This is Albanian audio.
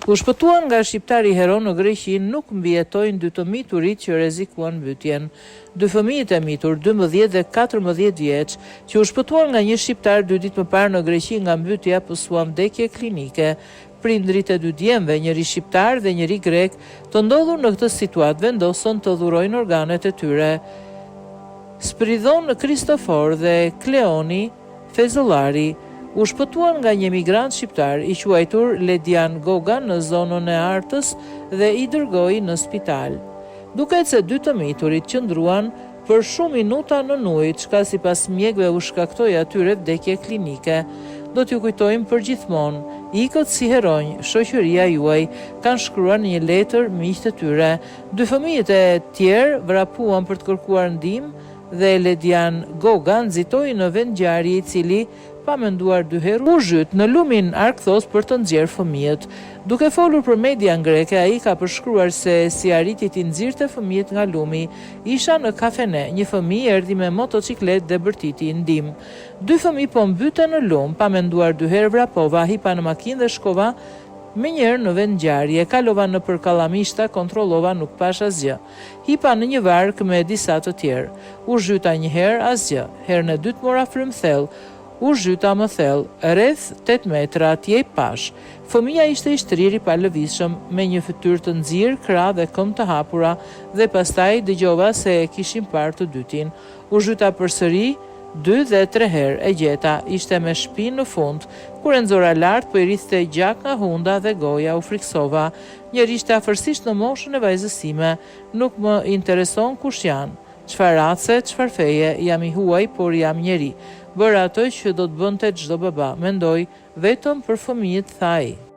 U shpëtuan nga shqiptari Heron në Greqi nuk mbijetojnë dy të miturit që rrezikuan mbytjen. Dy fëmijët e mitur, 12 dhe 14 vjeç, që u shpëtuan nga një shqiptar 2 ditë më parë në Greqi nga mbytja pësuan vdekje klinike. Prindrit e dy djemve, njëri shqiptar dhe njëri grek, të ndodhur në këtë situatë vendosën të dhurojnë organet e tyre. Spiridon Kristofor dhe Kleoni Fezollari u shpëtuan nga një emigrant shqiptar i quajtur Ledian Goga në zonën e Artës dhe i dërgoi në spital. Duket se dy të miturit qëndruan për shumë minuta në ujë, çka sipas mjekëve u shkaktoi atyre vdekje klinike. Do t'ju kujtojmë përgjithmonë, ikët si heronj, shoqëria juaj, kanë shkruar një letër miqtë të tyre. Dy fëmijët e tjerë vrapuan për të kërkuar ndihmë dhe Ledian Goga nxitoi në vend ngjarje i cili pa menduar dy herë u zhyt në lumin Arkthos për të nxjerrë fëmijët. Duke folur për median greke, ai ka përshkruar se si arriti t'i nxirrte fëmijët nga lumi. Isha në kafene, një fëmijë erdhi me motociklet dhe bërtiti ndihmë. Dy fëmijë po mbyten në lum, pa menduar dy herë vrapova, hipa në makinë dhe shkova me njerë në vend ngjarje, kalova në për Kallamishta, kontrollova, nuk pash asgjë. Hipa në një vark me disa të tjerë. U zhyta një herë, asgjë. Herën e dytë mora frymthell. U zhyta më thellë, rreth 8 metra atje i pash. Fëmia ishte i shtrirë i palëvizshëm, me një fytyrë të nxirë, krah dhe këmbë të hapura, dhe pastaj dëgjova se e kishin parë të dytin. U zhyta përsëri 2 dhe 3 herë, e gjeta, ishte me shpinë në fund. Kur e nxora lart, po i rrithte gjak nga hunda dhe goja, u friksova. Njëri ishte afërsisht në moshën e vajzës sime, nuk më intereson kush janë. Çfarë race, çfarë feje, jam i huaj, por jam njeri. Bëra ato që do të bënte çdo baba, mendoj vetëm për fëmijët, tha ai.